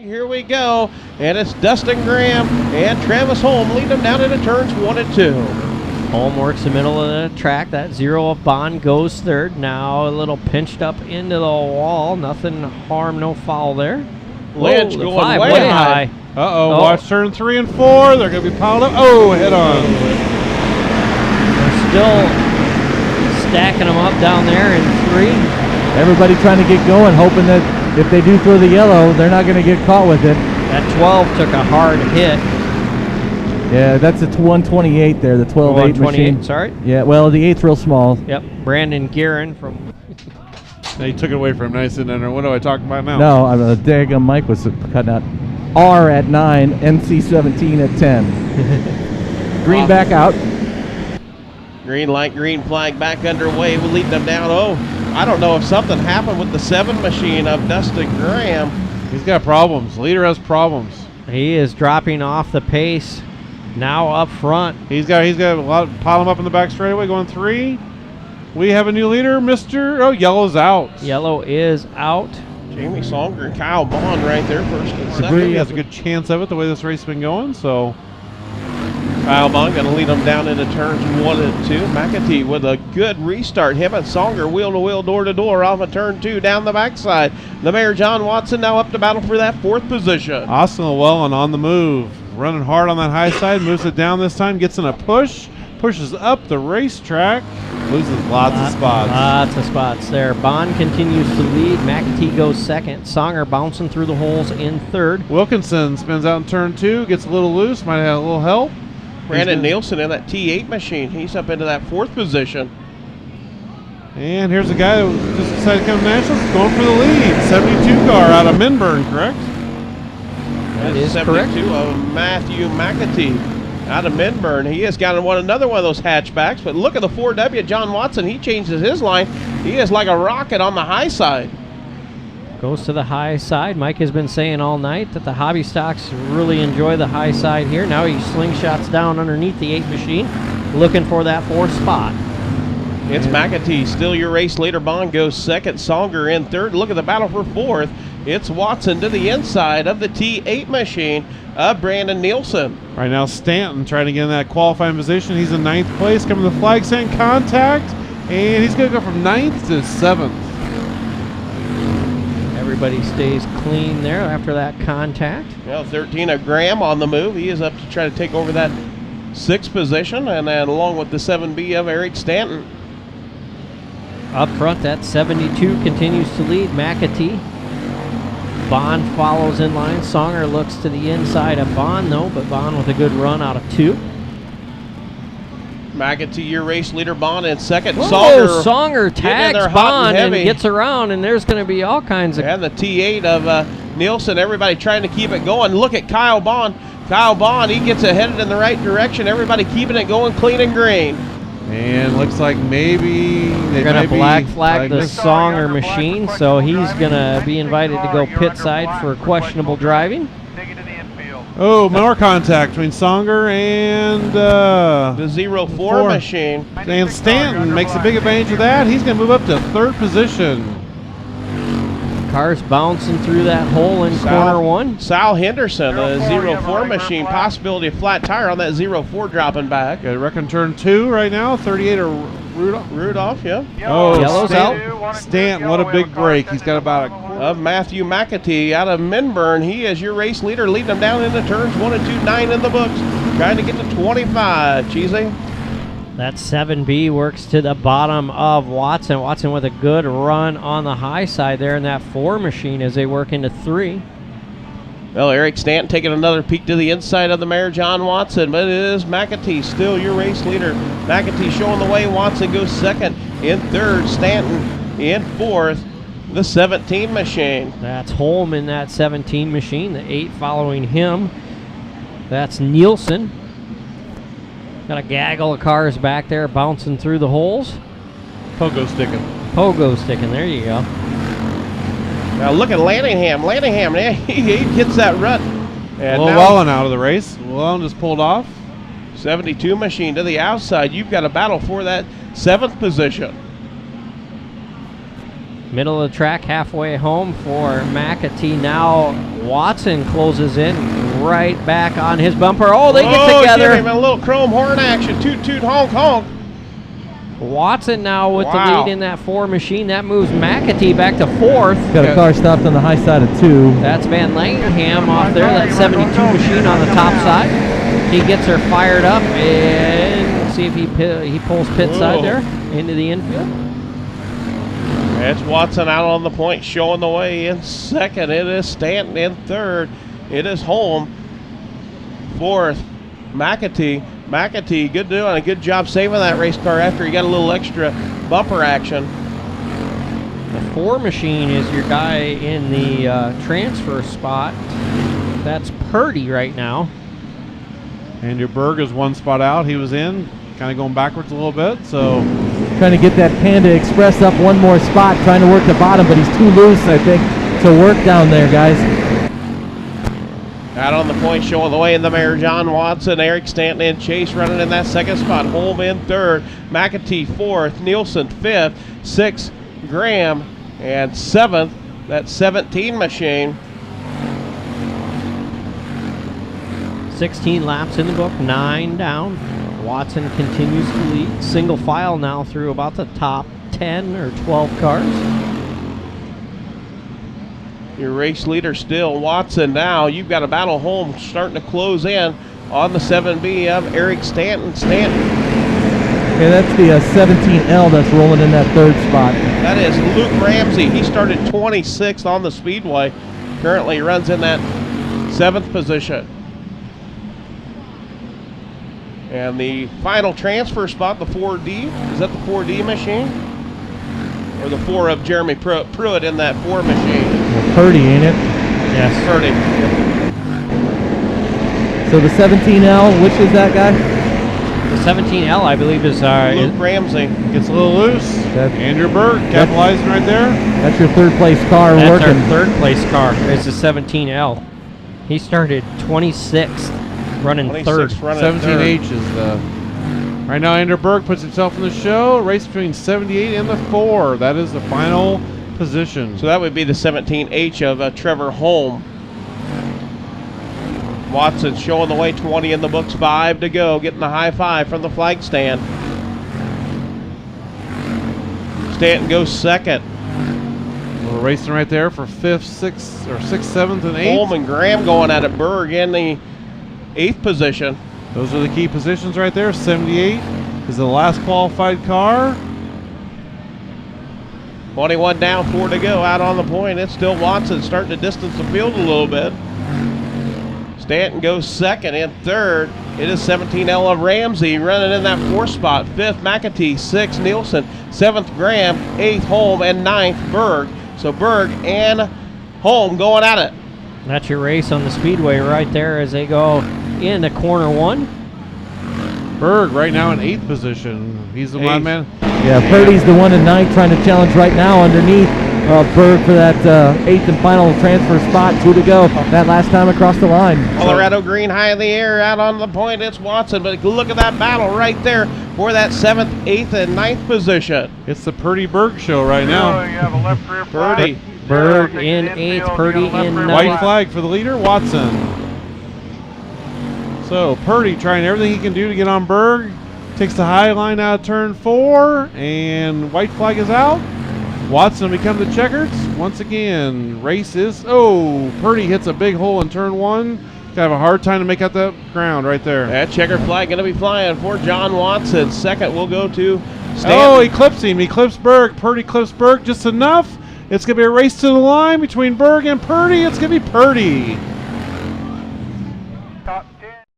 Here we go, and it's Dustin Graham and Travis Holm lead them down into turns 1 and 2. Holm works the middle of the track. That zero of Bond goes third. Now a little pinched up into the wall. Nothing harm, no foul there. Lynch Whoa, going five, way high. Uh-oh, watch turn 3 and 4. They're going to be piled up. Oh, head on. They're still stacking them up down there in 3. Everybody trying to get going, hoping that if they do throw the yellow, they're not going to get caught with it. That 12 took a hard hit. Yeah, that's a 128 there, the 12-8 machine. Sorry? Yeah, well, the 8's real small. Yep, Brandon Guerin from... They took it away from him. Nice and under. What am I talking about now? No, the daggum Mike was cutting out. R at 9, NC 17 at 10. Green back out. Green light, green flag back underway. We'll lead them down. Oh, I don't know if something happened with the 7 machine of Dustin Graham. He's got problems. Leader has problems. He is dropping off the pace. Now up front. He's got a lot. Pile him up in the back straightaway. Going 3. We have a new leader, Mr. Oh, yellow's out. Yellow is out. Jamie Songer and Kyle Bond right there, first and second. He has a good chance of it the way this race has been going. So Kyle Bond going to lead them down into turns 1 and 2. McAtee with a good restart. Him and Songer wheel to wheel, door to door off of turn 2 down the backside. The Mayor John Watson now up to battle for that 4th position. Austin Llewellyn on the move. Running hard on that high side. Moves it down this time. Gets in a push. Pushes up the racetrack. Loses lots of spots. Lots of spots there. Bond continues to lead. McAtee goes second. Songer bouncing through the holes in third. Wilkinson spins out in turn 2. Gets a little loose. Might have a little help. Brandon Nielsen in that T8 machine. He's up into that 4th position. And here's a guy who just decided to come to Nationals, going for the lead. 72 car out of Minburn, correct? That is 72 correct. of Matthew McAtee out of Minburn. He has got another one of those hatchbacks, but look at the 4W. John Watson, he changes his line. He is like a rocket on the high side. Goes to the high side. Mike has been saying all night that the hobby stocks really enjoy the high side here. Now he slingshots down underneath the 8 machine, looking for that 4th spot. It's McAtee, still your race leader. Bond goes second, Songer in third. Look at the battle for 4th. It's Watson to the inside of the T8 machine of Brandon Nielsen. Right now, Stanton trying to get in that qualifying position. He's in 9th place, coming to the flag stand contact, and he's going to go from 9th to 7th. Everybody stays clean there after that contact. 13 of Graham on the move. He is up to try to take over that 6th position, and then along with the 7B of Eric Stanton. Up front, that 72 continues to lead. McAtee. Bond follows in line. Songer looks to the inside of Bond, though, but Bond with a good run out of 2. McAtee, your race leader. Bond in second. Songer tags hot Bond and heavy. gets around, and there's going to be all kinds of... And the T8 of Nielsen, everybody trying to keep it going. Look at Kyle Bond. Kyle Bond, he gets headed in the right direction. Everybody keeping it going clean and green. And looks like maybe they're going to black flag the Songer machine, so he's going to be invited to go pit side for questionable driving. Oh, more contact between Songer and the 04 machine. And Stanton makes a big advantage of that. He's going to move up to 3rd position. Cars bouncing through that hole in corner 1. Sal Henderson, the 04 machine. Possibility of flat tire on that 04 dropping back. Got a wreck on turn 2 right now. 38 of Rudolph, yeah. Oh, Yellow's out. Stanton, what a big break. He's got about of Matthew McAtee out of Minburn. He is your race leader, leading them down into turns 1 and 2, 9 in the books. Trying to get to 25, Cheesy. That 7B works to the bottom of Watson. Watson with a good run on the high side there in that 4 machine as they work into 3. Well, Eric Stanton taking another peek to the inside of the Mayor John Watson, but it is McAtee, still your race leader. McAtee showing the way. Watson goes second. In third, Stanton in 4th. The 17 machine. That's Holm in that 17 machine. The 8 following him. That's Nielsen. Got a gaggle of cars back there bouncing through the holes. pogo sticking. Pogo sticking, there you go. Now look at Lanningham. Lanningham, he hits that rut. And Llewellyn out of the race. Llewellyn just pulled off. 72 machine to the outside. You've got a battle for that 7th position. Middle of the track, halfway home for McAtee. Now Watson closes in right back on his bumper. Oh, they get together. Give him a little chrome horn action. Toot, toot, honk, honk. Watson now with the Wow. lead in that 4 machine. That moves McAtee back to 4th. Got a car stopped on the high side of 2. That's Van Langenham off there, that 72 machine on the top side. He gets her fired up and see if he pulls pit side there into the infield. It's Watson out on the point, showing the way in second. It is Stanton in third. It is Holm fourth. McAtee, good doing a good job saving that race car after he got a little extra bumper action. The 4 machine is your guy in the transfer spot. That's Purdy right now. Andrew Berg is 1 spot out. He was in, kind of going backwards a little bit. So Trying to get that Panda Express up one more spot, trying to work the bottom, but he's too loose, I think, to work down there, guys. Out on the point, showing the way in the Mayor John Watson. Eric Stanton and Chase running in that second spot. Holm in third. McAtee fourth. Nielsen fifth. Sixth, Graham. And seventh, that 17 machine. 16 laps in the book, 9 down. Watson continues to lead. Single file now through about the top 10 or 12 cars. Your race leader still Watson now. You've got a battle home starting to close in on the 7B of Eric Stanton. Okay, that's the 17L that's rolling in that 3rd spot. That is Luke Ramsey. He started 26th on the speedway. Currently runs in that 7th position. And the final transfer spot, the 4D. Is that the 4D machine? Or the 4 of Jeremy Pruitt in that 4 machine? Well, Purdy, ain't it? Yes. Purdy. So the 17L, which is that guy? The 17L, I believe, is Luke Ramsey. gets a little loose. Andrew Berg capitalizing right there. That's your 3rd place car that's working. our 3rd place car. It's the 17L. He started 26th, running 3rd. 17H is the. Right now, Andrew Berg puts himself in the show. Race between 78 and the 4. That is the final position. So that would be the 17H of Trevor Holm. Watson showing the way, 20 in the books, 5 to go, getting the high 5 from the flag stand. Stanton goes second. We're racing right there for 5th, 6th, or 6th, 7th, and 8th. Holm and Graham going at it. Berg in the 8th position. Those are the key positions right there. 78 is the last qualified car. 21 down, 4 to go. Out on the point, it's still Watson starting to distance the field a little bit. Stanton goes second. In third, it is 17L of Ramsey running in that 4th spot. 5th, McAtee. 6th, Nielsen. 7th, Graham. 8th, Holm. And 9th, Berg. So Berg and Holm going at it. That's your race on the speedway right there as they go into corner 1. Berg right now in 8th position. He's the one man. Yeah, Purdy's the one in 9th trying to challenge right now underneath Berg for that 8th and final transfer spot. 2 to go. That last time across the line. Colorado green high in the air. Out on the point, it's Watson. But look at that battle right there for that 7th, 8th, and 9th position. It's the Purdy Berg show right now. You have a left rear flag. Purdy. Berg Takes in the 8th, infield, Purdy you got a left in rear 9th. White flag for the leader, Watson. So Purdy trying everything he can do to get on Berg. Takes the high line out of turn 4, and white flag is out. Watson will become the checkers. Once again, race is, Purdy hits a big hole in turn 1. Gonna have a hard time to make out that ground right there. That checker flag going to be flying for John Watson. Second will go to Stanton. Oh, he clips him. He clips Berg. Purdy clips Berg just enough. It's going to be a race to the line between Berg and Purdy. It's going to be Purdy.